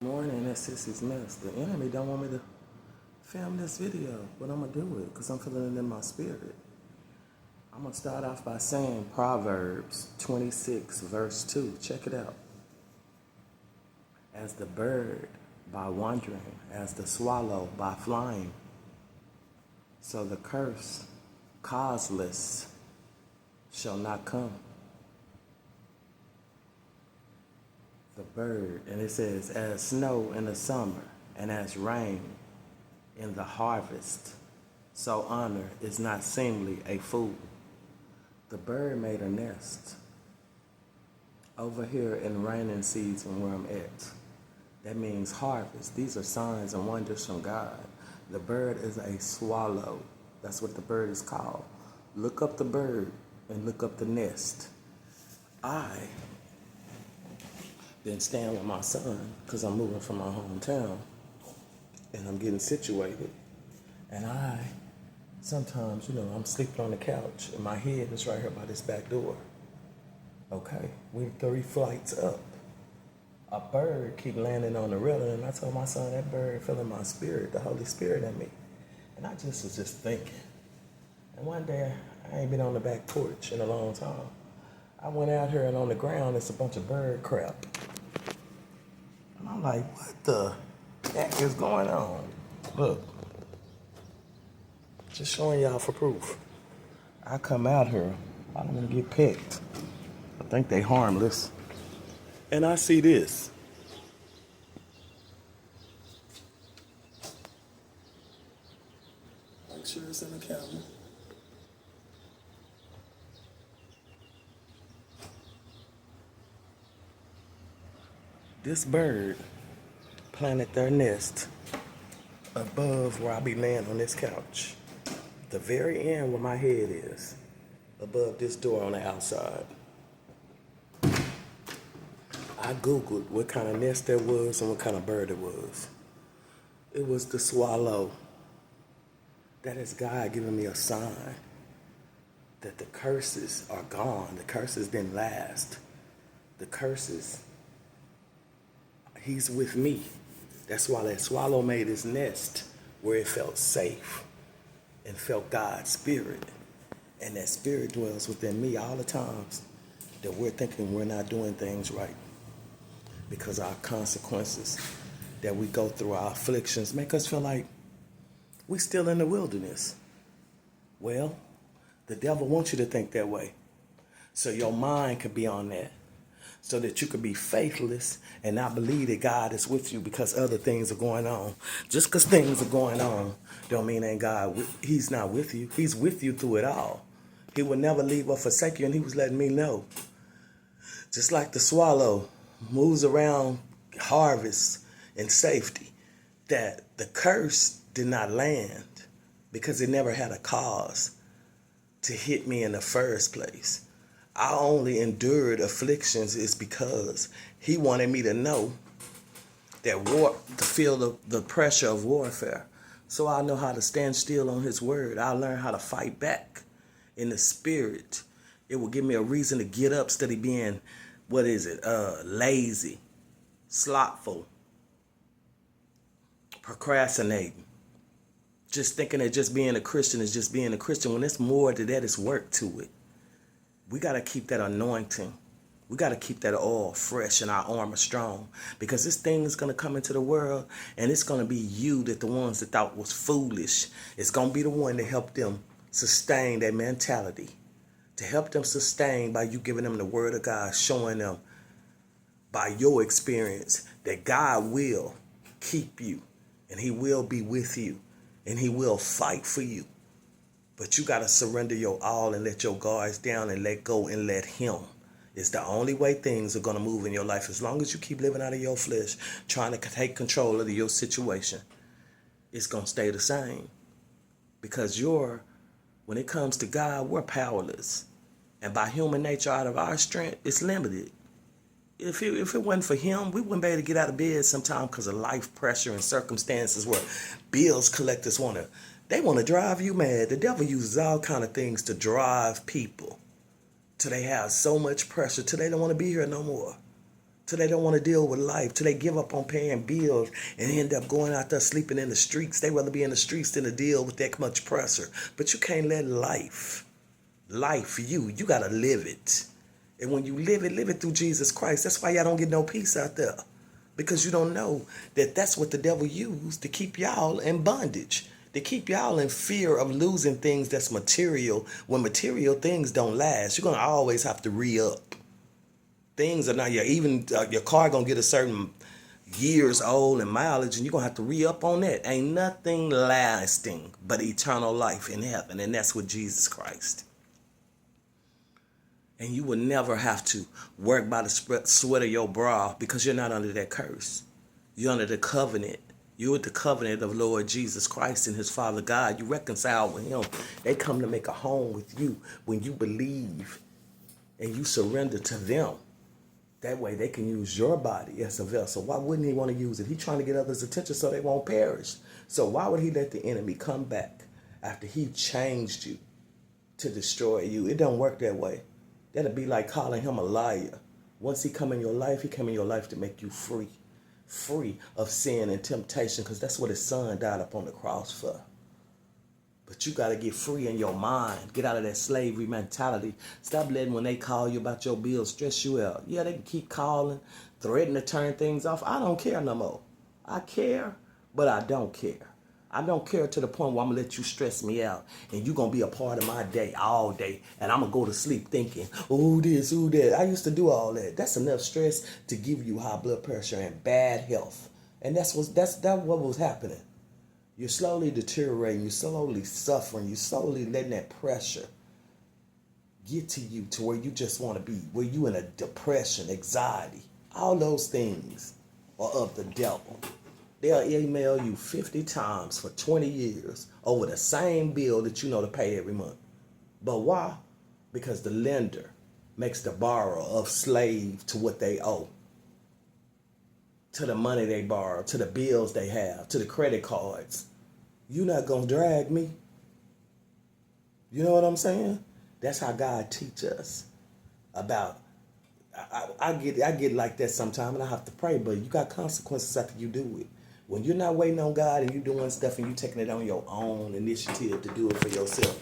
Morning at CissysMess. The enemy don't want me to film this video, but I'm going to do it because I'm feeling it in my spirit. I'm going to start off by saying Proverbs 26 verse 2. Check it out. As the bird by wandering, as the swallow by flying, so the curse causeless shall not come. The bird, and it says, as snow in the summer and as rain in the harvest, so honor is not seemly a fool. The bird made a nest over here in raining season where I'm at. That means harvest. These are signs and wonders from God. The bird is a swallow. That's what the bird is called. Look up the bird and look up the nest. I been staying with my son because I'm moving from my hometown and I'm getting situated. And sometimes, I'm sleeping on the couch and my head is right here by this back door. Okay, we're 3 flights up. A bird keep landing on the railing, and I told my son, that bird feeling my spirit, the Holy Spirit in me. And I was just thinking. And one day, I ain't been on the back porch in a long time. I went out here and on the ground, it's a bunch of bird crap. And I'm like, what the heck is going on? Look, just showing y'all for proof. I come out here, I don't want to get picked. I think they harmless. And I see this. Make sure it's in the camera. This bird planted their nest above where I be laying on this couch. The very end where my head is, above this door on the outside. I Googled what kind of nest there was and what kind of bird it was. It was the swallow. That is God giving me a sign that the curses are gone. The curses didn't last. The curses, He's with me. That's why that swallow made his nest where it felt safe and felt God's spirit. And that spirit dwells within me all the times that we're thinking we're not doing things right. Because our consequences that we go through, our afflictions, make us feel like we're still in the wilderness. Well, the devil wants you to think that way. So your mind could be on that. So that you could be faithless and not believe that God is with you because other things are going on. Just because things are going on don't mean ain't God. He's not with you. He's with you through it all. He will never leave or forsake you, and He was letting me know. Just like the swallow moves around harvest in safety, that the curse did not land because it never had a cause to hit me in the first place. I only endured afflictions is because He wanted me to know that to feel the pressure of warfare. So I know how to stand still on His word. I learn how to fight back in the spirit. It will give me a reason to get up instead of being, lazy, slothful, procrastinating. Just thinking that just being a Christian is just being a Christian when it's more to that, it's work to it. We got to keep that anointing. We got to keep that oil fresh and our armor strong, because this thing is going to come into the world and it's going to be you that the ones that thought was foolish. It's going to be the one to help them sustain that mentality, to help them sustain by you giving them the word of God, showing them by your experience that God will keep you and He will be with you and He will fight for you. But you got to surrender your all and let your guards down and let go and let Him. It's the only way things are going to move in your life. As long as you keep living out of your flesh, trying to take control of your situation, it's going to stay the same. Because when it comes to God, we're powerless. And by human nature, out of our strength, it's limited. If it wasn't for Him, we wouldn't be able to get out of bed sometime because of life pressure and circumstances where bills collectors want to drive you mad. The devil uses all kind of things to drive people till they have so much pressure till they don't want to be here no more. till they don't want to deal with life, till they give up on paying bills and end up going out there sleeping in the streets. They rather be in the streets than to deal with that much pressure. But you can't let life you got to live it. And when you live it through Jesus Christ. That's why y'all don't get no peace out there. Because you don't know that that's what the devil used to keep y'all in bondage. To keep y'all in fear of losing things that's material. When material things don't last, you're going to always have to re-up. Things are not, your car going to get a certain years old and mileage, and you're going to have to re-up on that. Ain't nothing lasting but eternal life in heaven. And that's with Jesus Christ. And you will never have to work by the sweat of your brow because you're not under that curse. You're under the covenant. You're with the covenant of Lord Jesus Christ and his Father God. You reconcile with him. They come to make a home with you when you believe and you surrender to them. That way they can use your body as a vessel. Why wouldn't he want to use it? He's trying to get others' attention so they won't perish. So why would he let the enemy come back after he changed you to destroy you? It don't work that way. That'd be like calling him a liar. Once he come in your life, he come in your life to make you free. Free of sin and temptation, because that's what his son died up on the cross for. But you got to get free in your mind. Get out of that slavery mentality. Stop letting when they call you about your bills stress you out. Yeah, they can keep calling, threatening to turn things off. I don't care no more. I care, but I don't care. I don't care to the point where I'm going to let you stress me out. And you're going to be a part of my day all day. And I'm going to go to sleep thinking, oh, this, oh, that. I used to do all that. That's enough stress to give you high blood pressure and bad health. And that's what was happening. You're slowly deteriorating. You're slowly suffering. You're slowly letting that pressure get to you to where you just want to be, where you in a depression, anxiety. All those things are of the devil. They'll email you 50 times for 20 years over the same bill that you know to pay every month. But why? Because the lender makes the borrower a slave to what they owe, to the money they borrow, to the bills they have, to the credit cards. You're not going to drag me. You know what I'm saying? That's how God teaches us about. I get like that sometimes, and I have to pray, but you got consequences after you do it. When you're not waiting on God and you're doing stuff and you're taking it on your own initiative to do it for yourself,